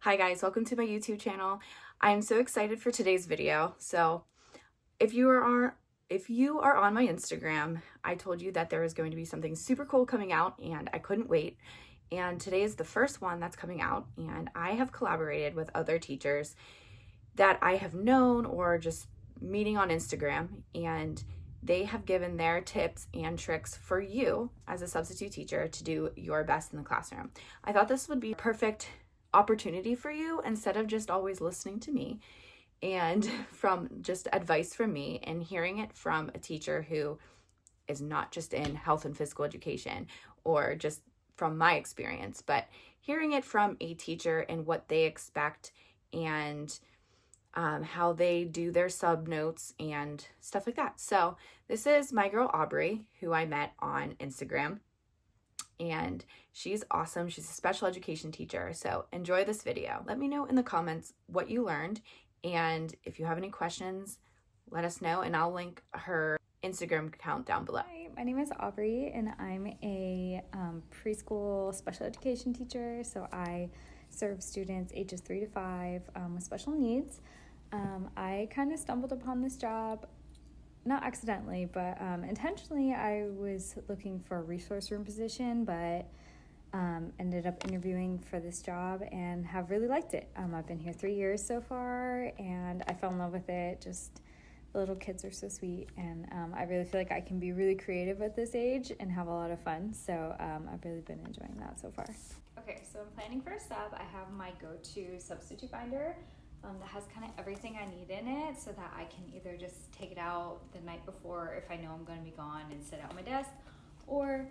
Hi guys, welcome to my YouTube channel. I'm so excited for today's video. So if you are on my Instagram, I told you that there was going to be something super cool coming out and I couldn't wait. And today is the first one that's coming out, and I have collaborated with other teachers that I have known or just meeting on Instagram, and they have given their tips and tricks for you as a substitute teacher to do your best in the classroom. I thought this would be a perfect opportunity for you instead of just always listening to me and from just advice from me and hearing it from a teacher who is not just in health and physical education or just from my experience, but hearing it from a teacher and what they expect and how they do their sub notes and stuff like that. So this is my girl Aubrie, who I met on Instagram, and she's awesome. She's a special education teacher. So enjoy this video. Let me know in the comments what you learned, and if you have any questions, let us know, and I'll link her Instagram account down below. Hi, my name is Aubrie, and I'm a preschool special education teacher. So I serve students ages 3 to 5 with special needs. I kind of stumbled upon this job, not accidentally, but intentionally. I was looking for a resource room position, but ended up interviewing for this job and have really liked it. I've been here 3 years so far, and I fell in love with it. Just the little kids are so sweet, and I really feel like I can be really creative at this age and have a lot of fun. So I've really been enjoying that so far. Okay, so I'm planning for a sub. I have my go-to substitute binder that has kind of everything I need in it, so that I can either just take it out the night before if I know I'm going to be gone and sit at my desk, or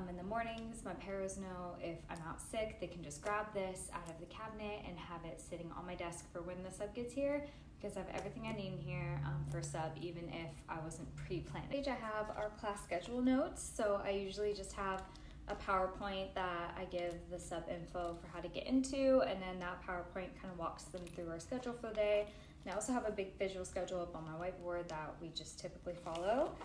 in the mornings, my paras know if I'm out sick, they can just grab this out of the cabinet and have it sitting on my desk for when the sub gets here, because I have everything I need in here for sub, even if I wasn't pre-planned. I have our class schedule notes, so I usually just have a PowerPoint that I give the sub info for how to get into, and then that PowerPoint kind of walks them through our schedule for the day. And I also have a big visual schedule up on my whiteboard that we just typically follow.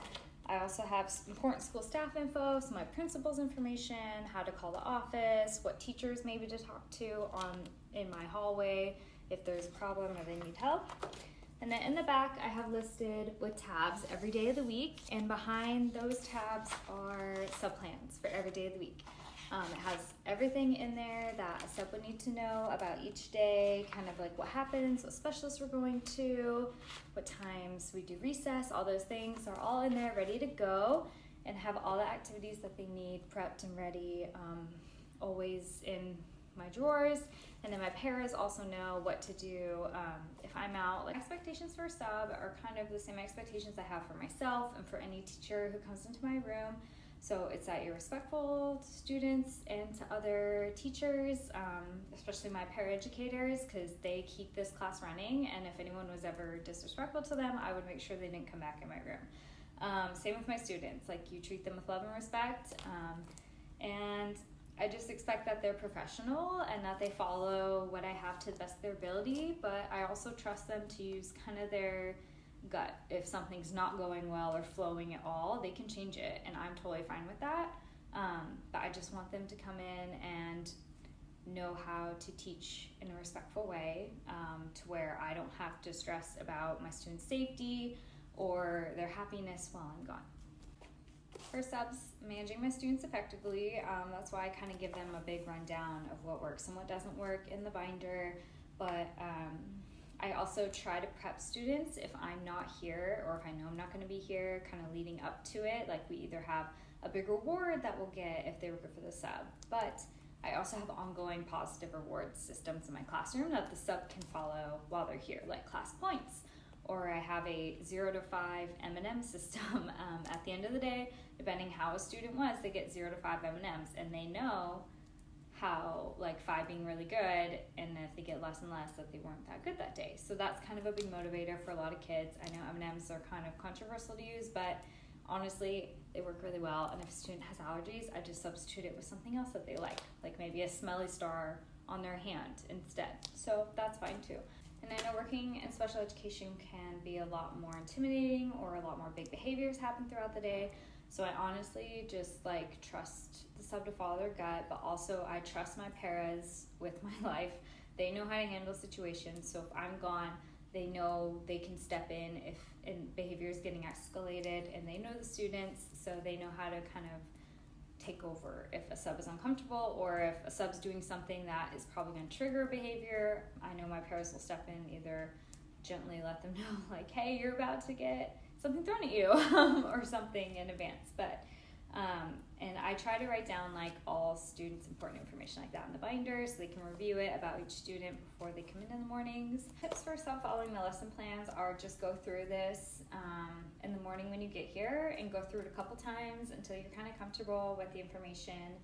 I also have important school staff info, so my principal's information, how to call the office, what teachers maybe to talk to in my hallway if there's a problem or they need help. And then in the back, I have listed with tabs every day of the week, and behind those tabs are sub-plans for every day of the week. It has everything in there that a sub would need to know about each day, kind of like what happens, what specialists we're going to, what times we do recess, all those things are all in there ready to go, and have all the activities that they need prepped and ready, always in my drawers. And then my paras also know what to do if I'm out. Like, expectations for a sub are kind of the same expectations I have for myself and for any teacher who comes into my room. So it's that you're respectful to students and to other teachers, especially my paraeducators, because they keep this class running, and if anyone was ever disrespectful to them, I would make sure they didn't come back in my room. Same with my students, like, you treat them with love and respect, and I just expect that they're professional and that they follow what I have to the best of their ability, but I also trust them to use kind of their gut. If something's not going well or flowing at all, they can change it, and I'm totally fine with that. But I just want them to come in and know how to teach in a respectful way, to where I don't have to stress about my students' safety or their happiness while I'm gone. For subs, managing my students effectively, that's why I kind of give them a big rundown of what works and what doesn't work in the binder, but I also try to prep students if I'm not here, or if I know I'm not going to be here, kind of leading up to it. Like, we either have a big reward that we'll get if they were good for the sub, but I also have ongoing positive reward systems in my classroom that the sub can follow while they're here, like class points. Or I have a 0 to 5 M&M system. At the end of the day, depending how a student was, they get 0 to 5 M&Ms, and they know how, like, 5 being really good, and if they get less and less, that they weren't that good that day. So that's kind of a big motivator for a lot of kids. I know M&Ms are kind of controversial to use, but honestly, they work really well. And if a student has allergies, I just substitute it with something else that they like maybe a smelly star on their hand instead. So that's fine too. And I know working in special education can be a lot more intimidating, or a lot more big behaviors happen throughout the day. So I honestly just trust the sub to follow their gut, but also I trust my paras with my life they know how to handle situations. So if I'm gone, they know they can step in if behavior is getting escalated, and they know the students, so they know how to kind of take over if a sub is uncomfortable, or if a sub's doing something that is probably going to trigger behavior. I know my paras will step in, either gently let them know, like, hey, you're about to get something thrown at you or something in advance. But and I try to write down like all students' important information like that in the binder, so they can review it about each student before they come in the mornings. Tips for following the lesson plans are just go through this in the morning when you get here, and go through it a couple times until you're kind of comfortable with the information.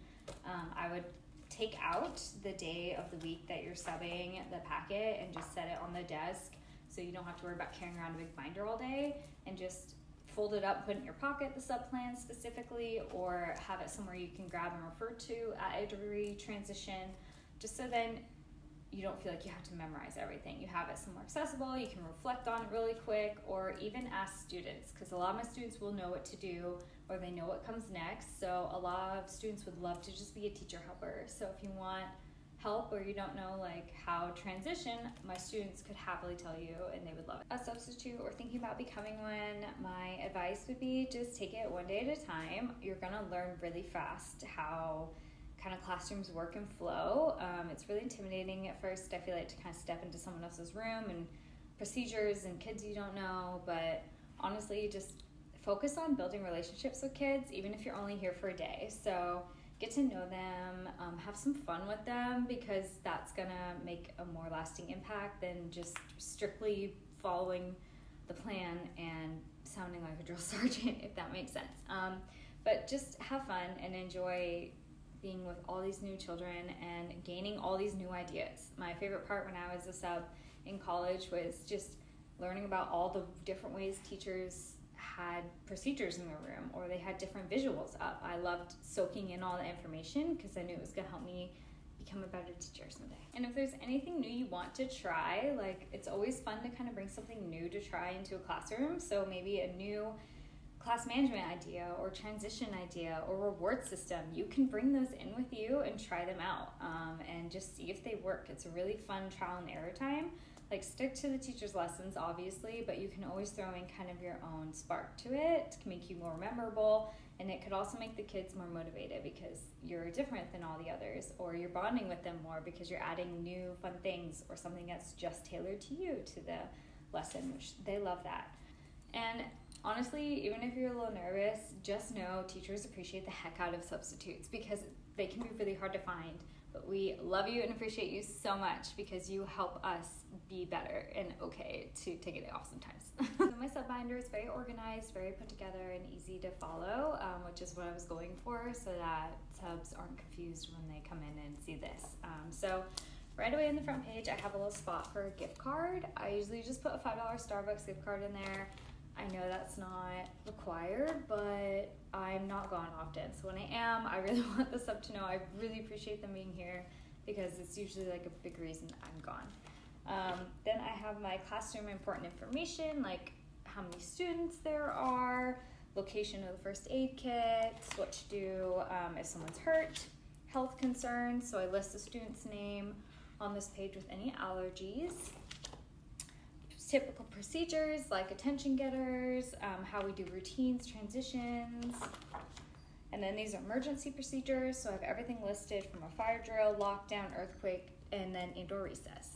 I would take out the day of the week that you're subbing the packet and just set it on the desk, so you don't have to worry about carrying around a big binder all day, and just fold it up, put it in your pocket, the sub plan specifically, or have it somewhere you can grab and refer to at every transition, just so then you don't feel like you have to memorize everything. You have it somewhere accessible, you can reflect on it really quick, or even ask students, because a lot of my students will know what to do, or they know what comes next. So a lot of students would love to just be a teacher helper. So if you want help, or you don't know like how to transition, my students could happily tell you, and they would love it. A substitute or thinking about becoming one, my advice would be just take it one day at a time. You're gonna learn really fast how kind of classrooms work and flow. It's really intimidating at first, I feel like, to kind of step into someone else's room and procedures and kids you don't know, but honestly, just focus on building relationships with kids, even if you're only here for a day. So get to know them, have some fun with them, because that's gonna make a more lasting impact than just strictly following the plan and sounding like a drill sergeant, if that makes sense. But just have fun and enjoy being with all these new children and gaining all these new ideas. My favorite part when I was a sub in college was just learning about all the different ways teachers had procedures in the room, or they had different visuals up. I loved soaking in all the information because I knew it was going to help me become a better teacher someday. And if there's anything new you want to try, like, it's always fun to kind of bring something new to try into a classroom. So maybe a new class management idea, or transition idea, or reward system, you can bring those in with you and try them out, and just see if they work. It's a really fun trial and error time. Like, stick to the teacher's lessons, obviously, but you can always throw in kind of your own spark to it to make you more memorable, and it could also make the kids more motivated because you're different than all the others, or you're bonding with them more because you're adding new fun things, or something that's just tailored to you, to the lesson, which they love that. And honestly, even if you're a little nervous, just know teachers appreciate the heck out of substitutes, because they can be really hard to find. But we love you and appreciate you so much, because you help us be better and okay to take a day off sometimes. So my sub binder is very organized, very put together, and easy to follow, which is what I was going for, so that subs aren't confused when they come in and see this. So right away on the front page, I have a little spot for a gift card. I usually just put a $5 Starbucks gift card in there. I know that's not required, but I'm not gone often. So when I am, I really want the sub to know I really appreciate them being here, because it's usually like a big reason I'm gone. Then I have my classroom important information, like how many students there are, location of the first aid kit, what to do if someone's hurt, health concerns. So I list the student's name on this page with any allergies. Typical procedures like attention getters, how we do routines, transitions. And then these are emergency procedures, so I have everything listed from a fire drill, lockdown, earthquake, and then indoor recess.